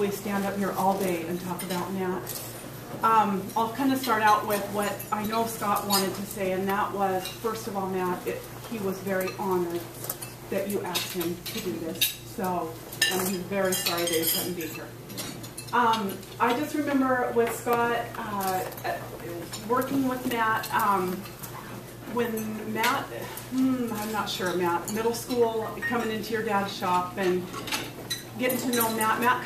probably stand up here all day and talk about Matt. I'll kind of start out with what I know Scott wanted to say, and that was, first of all, Matt, he was very honored that you asked him to do this. So, and he's very sorry that he couldn't be here. I just remember with Scott, working with Matt, when Matt, I'm not sure, Matt, middle school, coming into your dad's shop and getting to know Matt. Matt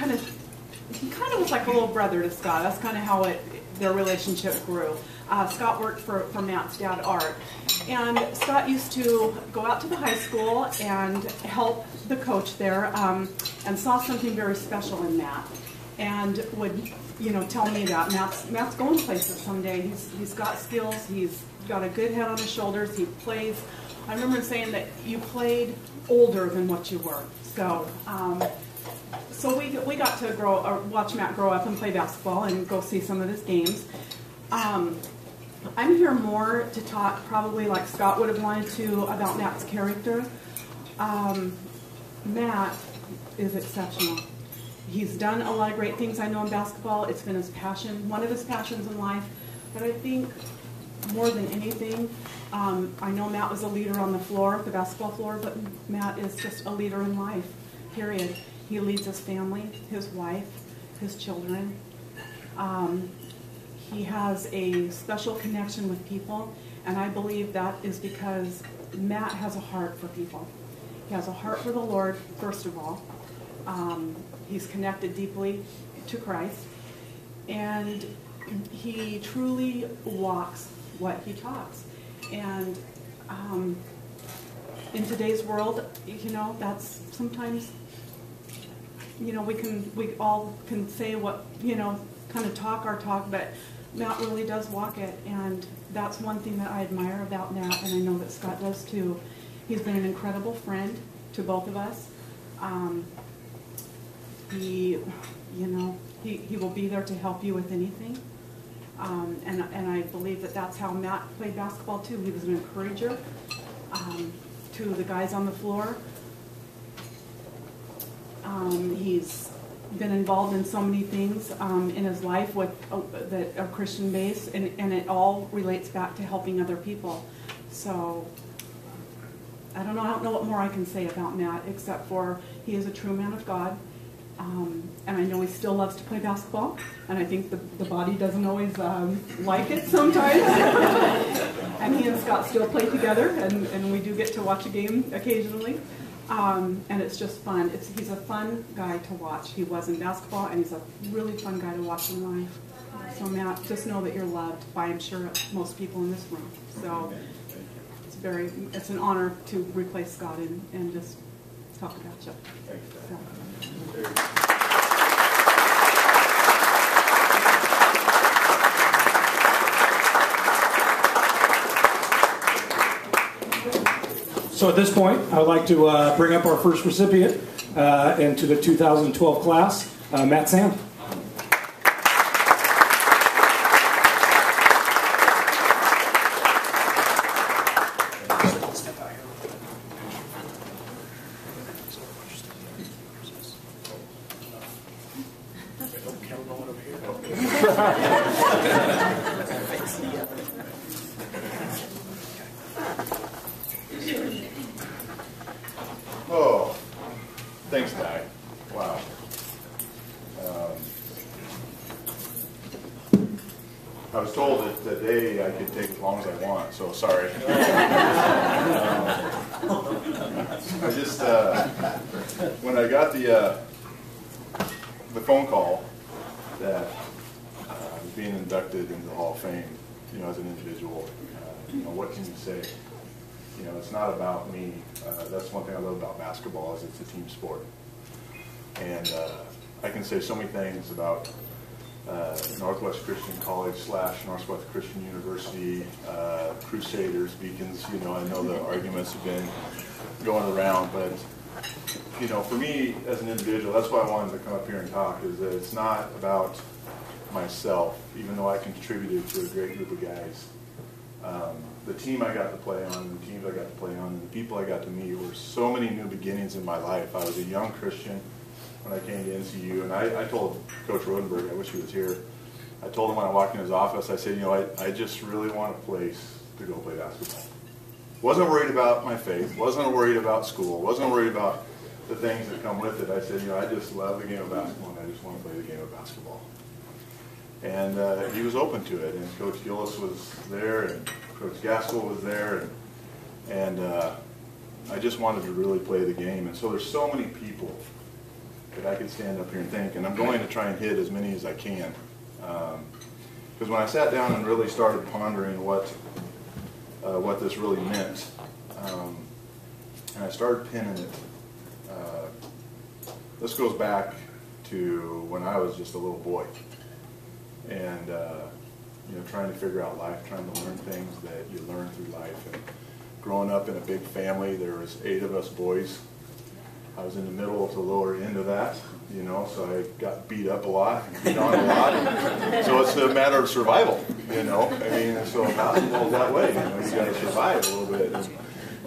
he kind of was like a little brother to Scott. That's kind of how their relationship grew. Scott worked for Matt's dad, Art. And Scott used to go out to the high school and help the coach there, and saw something very special in Matt. And would, tell me that Matt's going places someday. He's got skills. He's got a good head on his shoulders. He plays. I remember saying that you played older than what you were. So we got to watch Matt grow up and play basketball and go see some of his games. I'm here more to talk, probably like Scott would have wanted to, about Matt's character. Matt is exceptional. He's done a lot of great things, I know, in basketball. It's been his passion, one of his passions in life. But I think more than anything, I know Matt was a leader on the floor, the basketball floor, but Matt is just a leader in life, period. He leads his family, his wife, his children. He has a special connection with people, and I believe that is because Matt has a heart for people. He has a heart for the Lord, first of all. He's connected deeply to Christ, and he truly walks what he talks. And in today's world, that's sometimes, we all can say what, kind of talk our talk, but Matt really does walk it, and that's one thing that I admire about Matt, and I know that Scott does too. He's been an incredible friend to both of us. He will be there to help you with anything, and I believe that that's how Matt played basketball too. He was an encourager to the guys on the floor. He's been involved in so many things in his life that are Christian based, and it all relates back to helping other people. So I don't know what more I can say about Matt, except for he is a true man of God, and I know he still loves to play basketball, and I think the body doesn't always like it sometimes. And he and Scott still play together, and we do get to watch a game occasionally. And it's just fun. He's a fun guy to watch. He was in basketball, and he's a really fun guy to watch in life. So Matt, just know that you're loved by, I'm sure, most people in this room. So it's an honor to replace Scott and just talk about you. So at this point, I would like to bring up our first recipient into the 2012 class, Matt Sam. Oh, thanks, Di. Wow. I was told that today I could take as long as I want, so sorry. I just, when I got the phone call that I was being inducted into the Hall of Fame, as an individual, what can you say? It's not about me. That's one thing I love about basketball is it's a team sport. And I can say so many things about Northwest Christian College / Northwest Christian University, Crusaders, Beacons. I know the arguments have been going around, but for me as an individual, that's why I wanted to come up here and talk, is that it's not about myself, even though I contributed to a great group of guys. The team I got to play on, the teams I got to play on, and the people I got to meet were so many new beginnings in my life. I was a young Christian when I came to NCU, and I told Coach Rodenberg, I wish he was here, I told him when I walked in his office, I said, you know, I just really want a place to go play basketball. Wasn't worried about my faith, wasn't worried about school, wasn't worried about the things that come with it. I said, you know, I just love the game of basketball, and I just want to play the game of basketball. And he was open to it, and Coach Gillis was there, and Coach Gaskell was there, and I just wanted to really play the game. And so there's so many people that I could stand up here and think, and I'm going to try and hit as many as I can. Because when I sat down and really started pondering what this really meant, and I started pinning it, this goes back to when I was just a little boy, and you know, trying to figure out life, trying to learn things that you learn through life. And growing up in a big family, there was 8 of us boys. I was in the middle to the lower end of that, you know, so I got beat up a lot, beat on a lot. So it's a matter of survival, you know. I mean, so basketball's that way, you know, you got to survive a little bit. And,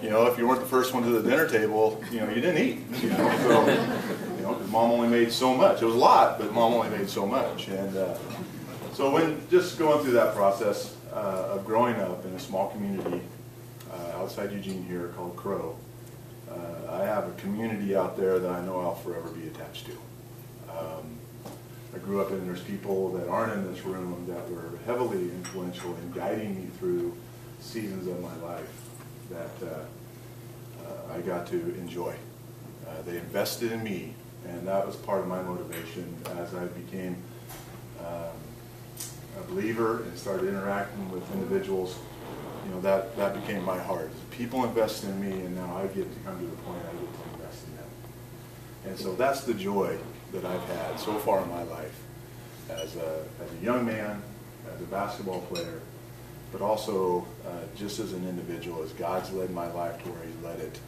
you know, if you weren't the first one to the dinner table, you know, you didn't eat, you know. So, you know, 'cause Mom only made so much. It was a lot, but Mom only made so much. And so when just going through that process of growing up in a small community outside Eugene here called Crow, I have a community out there that I know I'll forever be attached to. I grew up and there's people that aren't in this room that were heavily influential in guiding me through seasons of my life that I got to enjoy. They invested in me, and that was part of my motivation as I became a believer and started interacting with individuals. You know, that became my heart. People invest in me, and now I get to come to the point I get to invest in them. And so that's the joy that I've had so far in my life as a young man, as a basketball player, but also just as an individual, as God's led my life to where He's led it.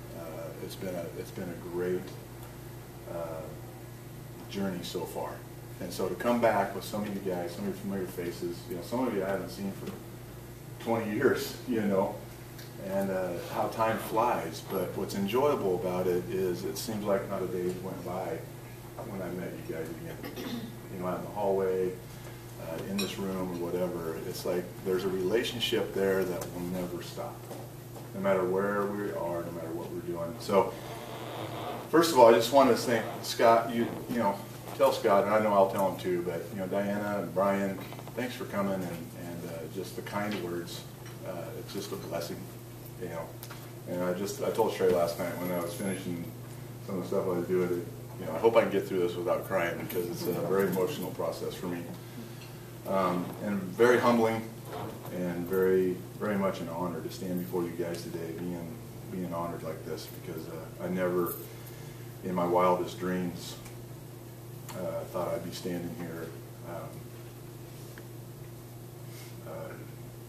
It's been a great journey so far. And so to come back with some of you guys, some of your familiar faces, you know, some of you I haven't seen for 20 years, you know, and how time flies. But what's enjoyable about it is it seems like not a day went by when I met you guys again. You know, out in the hallway, in this room or whatever. It's like there's a relationship there that will never stop, no matter where we are, no matter what we're doing. So, first of all, I just want to thank Scott. You know, tell Scott, and I know I'll tell him too, but you know, Diana and Brian, thanks for coming and just the kind words. It's just a blessing, you know. And I told Sherry last night when I was finishing some of the stuff I was doing, you know, I hope I can get through this without crying because it's a very emotional process for me. And very humbling and very, very much an honor to stand before you guys today, being honored like this, because I never, in my wildest dreams, thought I'd be standing here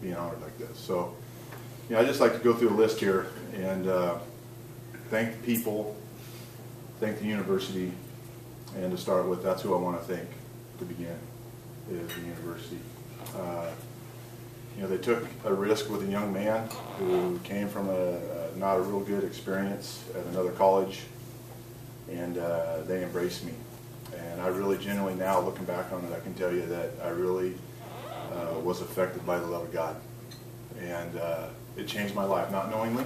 being honored like this. So, you know, I just like to go through a list here and thank the people, thank the university, and to start with, that's who I want to thank to begin, is the university. You know, they took a risk with a young man who came from not a real good experience at another college, and they embraced me. And I really genuinely now, looking back on it, I can tell you that I really was affected by the love of God. And it changed my life, not knowingly,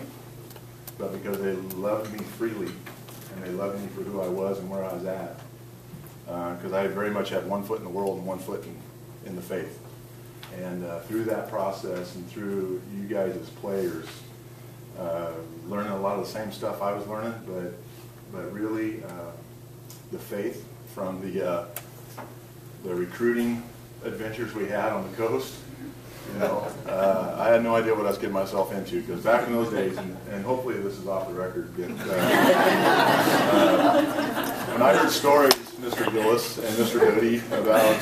but because they loved me freely, and they loved me for who I was and where I was at. Because I very much had one foot in the world and one foot in the faith. And through that process and through you guys as players, learning a lot of the same stuff I was learning, but really the faith from the recruiting adventures we had on the coast. You know, I had no idea what I was getting myself into, because back in those days, and hopefully this is off the record, but when I heard stories, Mr. Gillis and Mr. Doty, about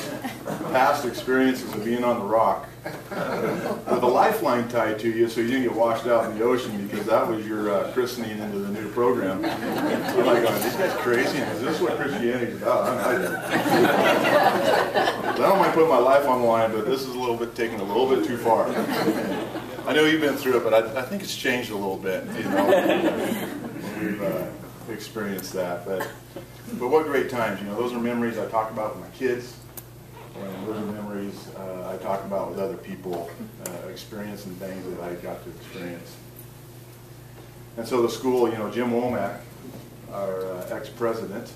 past experiences of being on the rock with a lifeline tied to you so you didn't get washed out in the ocean because that was your christening into the new program. I'm like, going, these guys crazy? Is this what Christianity is about? I don't mind putting my life on the line, but this is a little bit taking a little bit too far. I know you've been through it, but I think it's changed a little bit, you know, when we've experienced that. But But what great times, you know, those are memories I talk about with my kids, and those are memories I talk about with other people, experiencing things that I got to experience. And so the school, you know, Jim Womack, our ex-president,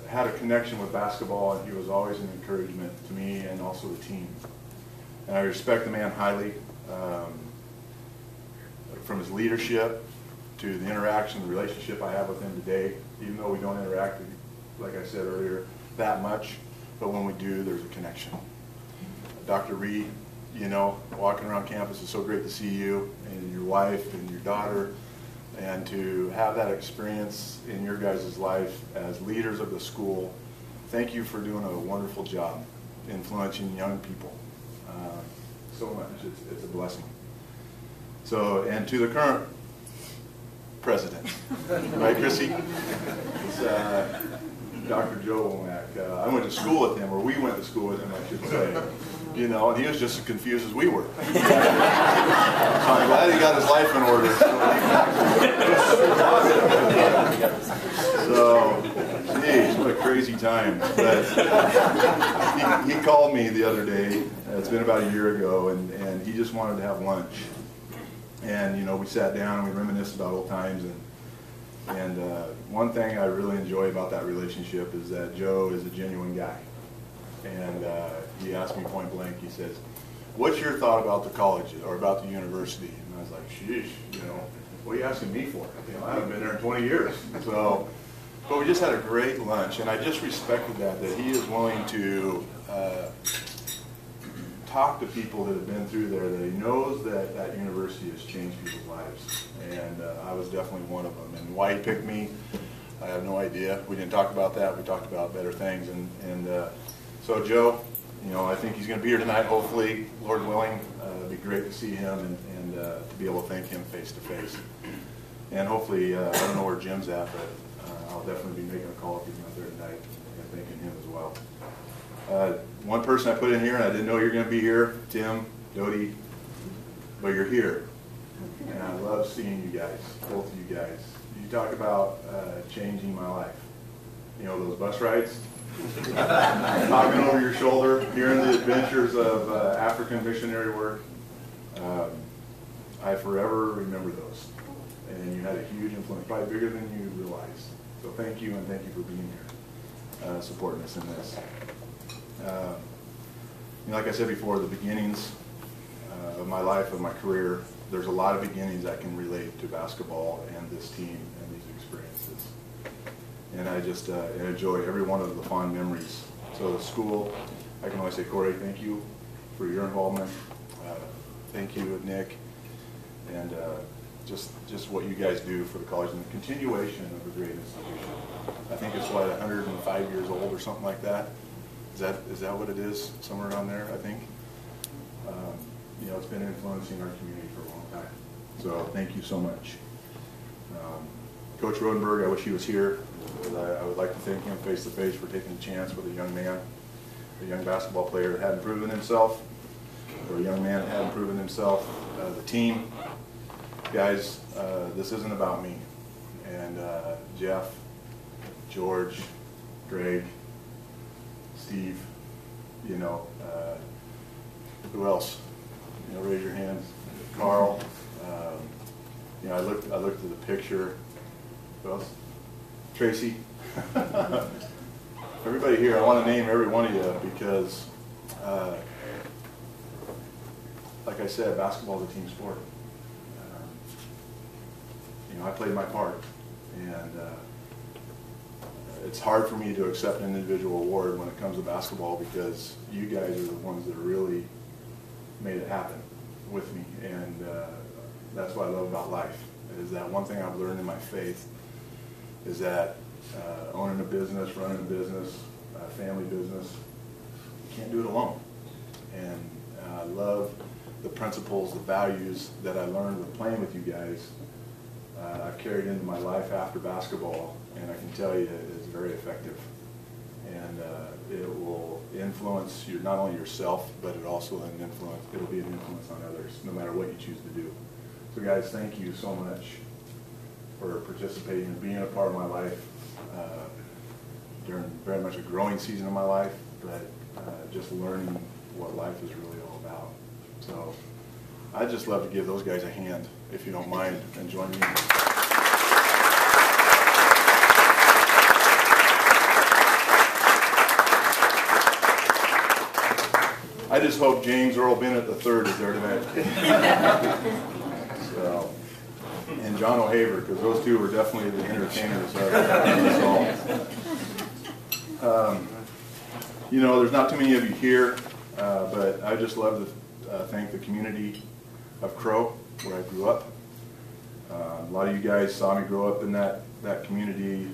had a connection with basketball, and he was always an encouragement to me and also the team. And I respect the man highly, from his leadership to the interaction, the relationship I have with him today, even though we don't interact, like I said earlier, that much, but when we do, there's a connection. Dr. Reed, you know, walking around campus, is so great to see you and your wife and your daughter, and to have that experience in your guys' life as leaders of the school. Thank you for doing a wonderful job influencing young people so much. It's a blessing. So, and to the current president, right, Chrissy? It's, Dr. Joe Womack. I went to school with him, or we went to school with him, I should say. You know, and he was just as confused as we were. So I'm glad he got his life in order. So, geez, what a crazy time. But he called me the other day. It's been about a year ago, and he just wanted to have lunch. And, you know, we sat down and we reminisced about old times. And one thing I really enjoy about that relationship is that Joe is a genuine guy. And he asked me point blank, he says, "What's your thought about the college or about the university?" And I was like, "Sheesh, you know, what are you asking me for? You know, I haven't been there in 20 years. So, but we just had a great lunch, and I just respected that he is willing to talk to people that have been through there, that he knows that that university has changed people's lives. And I was definitely one of them. And why he picked me, I have no idea. We didn't talk about that. We talked about better things. So Joe, you know, I think he's going to be here tonight, hopefully, Lord willing. It'd be great to see him and to be able to thank him face to face. And hopefully, I don't know where Jim's at, but I'll definitely be making a call if he's not there tonight and thanking him as well. One person I put in here, and I didn't know you were going to be here, Tim, Dodie, but you're here. And I love seeing you guys, both of you guys. You talk about changing my life. You know, those bus rides? Talking over your shoulder, hearing the adventures of African missionary work. I forever remember those. And you had a huge influence, probably bigger than you realize. So thank you, and thank you for being here, supporting us in this. You know, like I said before, the beginnings of my life, of my career, there's a lot of beginnings I can relate to basketball and this team and these experiences. And I just enjoy every one of the fond memories. So the school, I can only say, Corey, thank you for your involvement. Thank you, Nick, and just what you guys do for the college and the continuation of a great institution. I think it's, what, 105 years old or something like that. Is that what it is? Somewhere around there, I think. You know, it's been influencing our community for a long time. So thank you so much. Coach Rodenberg, I wish he was here. I would like to thank him face to face for taking a chance with a young man, a young basketball player that hadn't proven himself, or a young man that hadn't proven himself. The team, guys, this isn't about me. And Jeff, George, Greg, Steve, you know, who else? You know, raise your hands. Carl. You know, I looked at the picture. Who else? Tracy. Everybody here, I want to name every one of you because, like I said, basketball is a team sport. You know, I played my part, and it's hard for me to accept an individual award when it comes to basketball because you guys are the ones that really made it happen with me, and that's what I love about life, is that one thing I've learned in my faith is that owning a business, running a business, family business, you can't do it alone. And I love the principles, the values that I learned with playing with you guys. I've carried into my life after basketball, and I can tell you it's very effective. And it will influence not only yourself, but it'll be an influence on others, no matter what you choose to do. So guys, thank you so much for participating and being a part of my life during very much a growing season of my life, but just learning what life is really all about. So I'd just love to give those guys a hand, if you don't mind, and join me. I just hope James Earl Bennett III is there tonight. So, and John O'Haver, because those two are definitely the entertainers of us all. You know, there's not too many of you here, but I just love to thank the community of Crow, where I grew up. A lot of you guys saw me grow up in that community.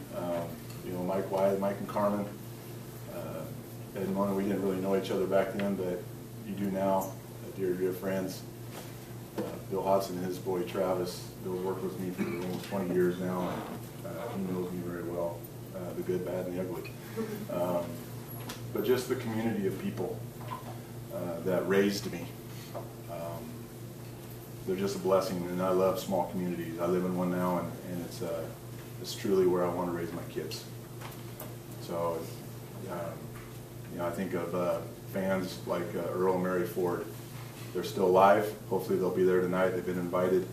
You know, Mike Wyatt, Mike and Carmen. Ed and Mona, we didn't really know each other back then, but you do now, dear friends. Bill Hodson and his boy Travis. Bill's worked with me for almost 20 years now, and he knows me very well, the good, bad, and the ugly. But just the community of people that raised me. They're just a blessing, and I love small communities. I live in one now, and it's truly where I want to raise my kids. So, you know, I think of fans like Earl and Mary Ford. They're still alive. Hopefully they'll be there tonight. They've been invited.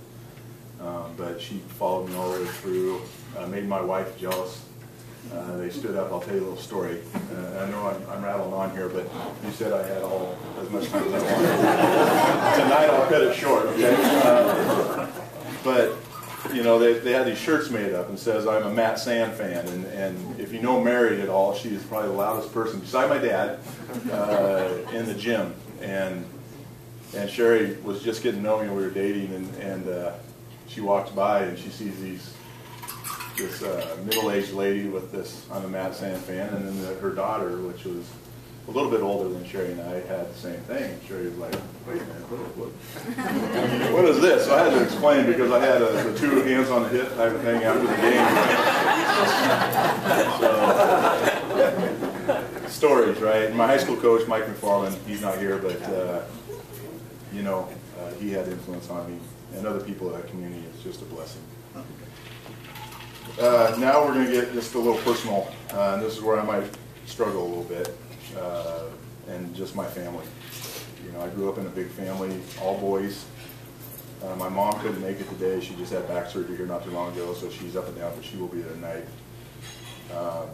But she followed me all the way through, made my wife jealous. They stood up. I'll tell you a little story. I know I'm rattling on here, but you said I had as much time as I wanted. Tonight I'll cut it short, okay? But, you know, they had these shirts made up and says, I'm a Matt Sand fan. And if you know Mary at all, she is probably the loudest person, beside my dad, in the gym. And Sherry was just getting to know me when we were dating, and she walks by and she sees this middle-aged lady with this, I'm a Matt Sand fan, and then her daughter, which was a little bit older than Sherry and I, had the same thing. And Sherry was like, wait a minute, what is this? So I had to explain, because I had the two hands on the hip type of thing after the game. So, stories, right? My high school coach, Mike McFarland, he's not here, but you know, he had influence on me, and other people in that community. It's just a blessing. Now we're going to get just a little personal, and this is where I might struggle a little bit, and just my family. You know, I grew up in a big family, all boys. My mom couldn't make it today. She just had back surgery here not too long ago, so she's up and down, but she will be there tonight. I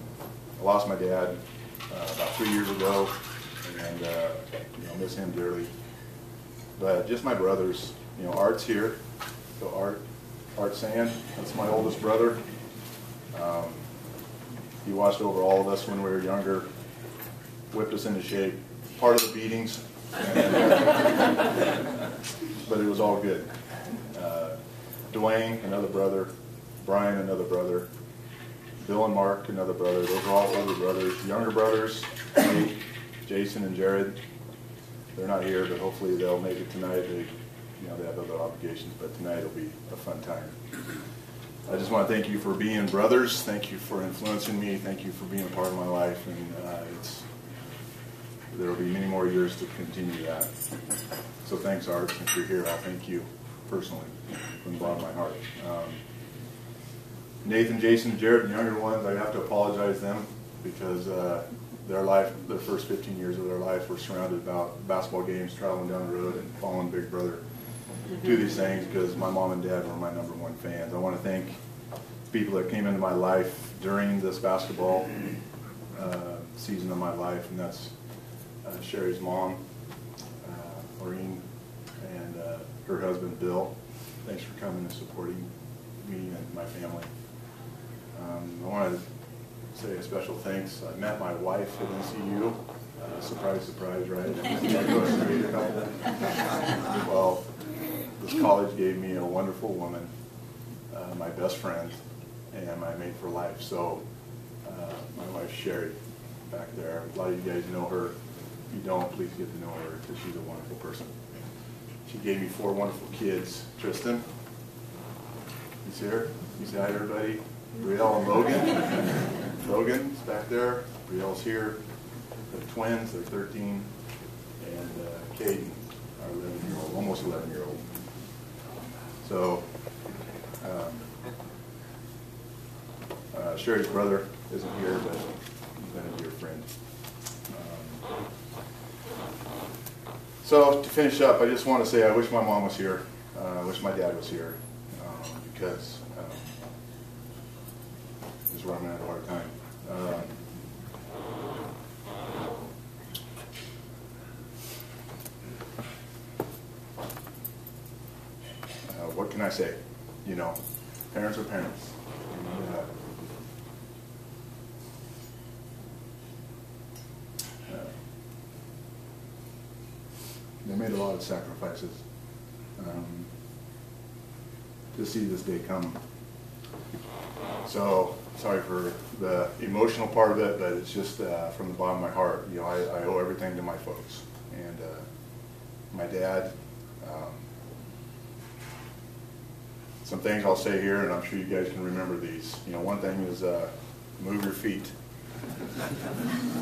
lost my dad about 3 years ago, and you know, miss him dearly. But just my brothers, you know, Art's here. So Art Sand, that's my oldest brother. He watched over all of us when we were younger, whipped us into shape, part of the beatings, but it was all good. Dwayne, another brother. Brian, another brother. Bill and Mark, another brother. Those are all older brothers. Younger brothers, Nate, Jason and Jared. They're not here, but hopefully they'll make it tonight. They have other obligations, but tonight will be a fun time. I just want to thank you for being brothers. Thank you for influencing me. Thank you for being a part of my life, and there will be many more years to continue that. So thanks, Art. Since you're here, I'll thank you personally from the bottom of my heart. Nathan, Jason, Jared, the younger ones, I have to apologize them, because their first 15 years of their life were surrounded about basketball games, traveling down the road, and following Big Brother. Do these things because my mom and dad were my #1 fans. I want to thank people that came into my life during this basketball season of my life, and that's Sherry's mom, Maureen, and her husband, Bill. Thanks for coming and supporting me and my family. I want to say a special thanks. I met my wife at NCU. Surprise, surprise, right? Well, this college gave me a wonderful woman, my best friend, and my mate for life. So, my wife Sherry, back there. A lot of you guys know her. If you don't, please get to know her, because she's a wonderful person. She gave me 4 wonderful kids. Tristan, he's here. You say hi to everybody. Brielle and Logan. Logan's back there. Brielle's here. They're twins. They're 13. And Caden, our 11-year-old, almost 11-year-old. So, Sherry's brother isn't here, but he's been a dear friend. So to finish up, I just want to say I wish my mom was here. I wish my dad was here, because this is where I'm going to have a hard time. What can I say? You know, parents are parents. They made a lot of sacrifices to see this day come. So sorry for the emotional part of it, but it's just from the bottom of my heart. You know, I owe everything to my folks and my dad. Some things I'll say here, and I'm sure you guys can remember these. You know, one thing is move your feet,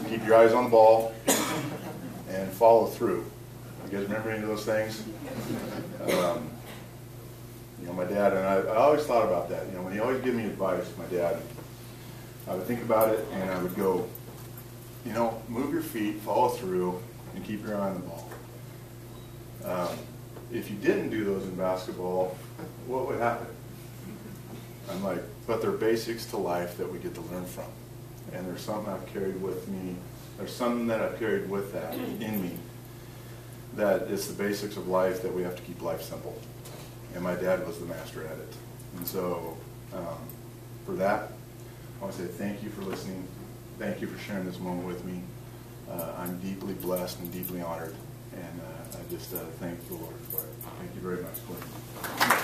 keep your eyes on the ball, and follow through. You guys remember any of those things? You know, my dad, and I always thought about that. You know, when he always gave me advice, my dad, I would think about it, and I would go, you know, move your feet, follow through, and keep your eye on the ball. If you didn't do those in basketball, what would happen? I'm like, but they're basics to life that we get to learn from. And there's something I've carried with me, there's something that I've carried with that in me, that it's the basics of life that we have to keep life simple. And my dad was the master at it. And so for that, I want to say thank you for listening. Thank you for sharing this moment with me. I'm deeply blessed and deeply honored. And I just thank the Lord for it. Thank you very much.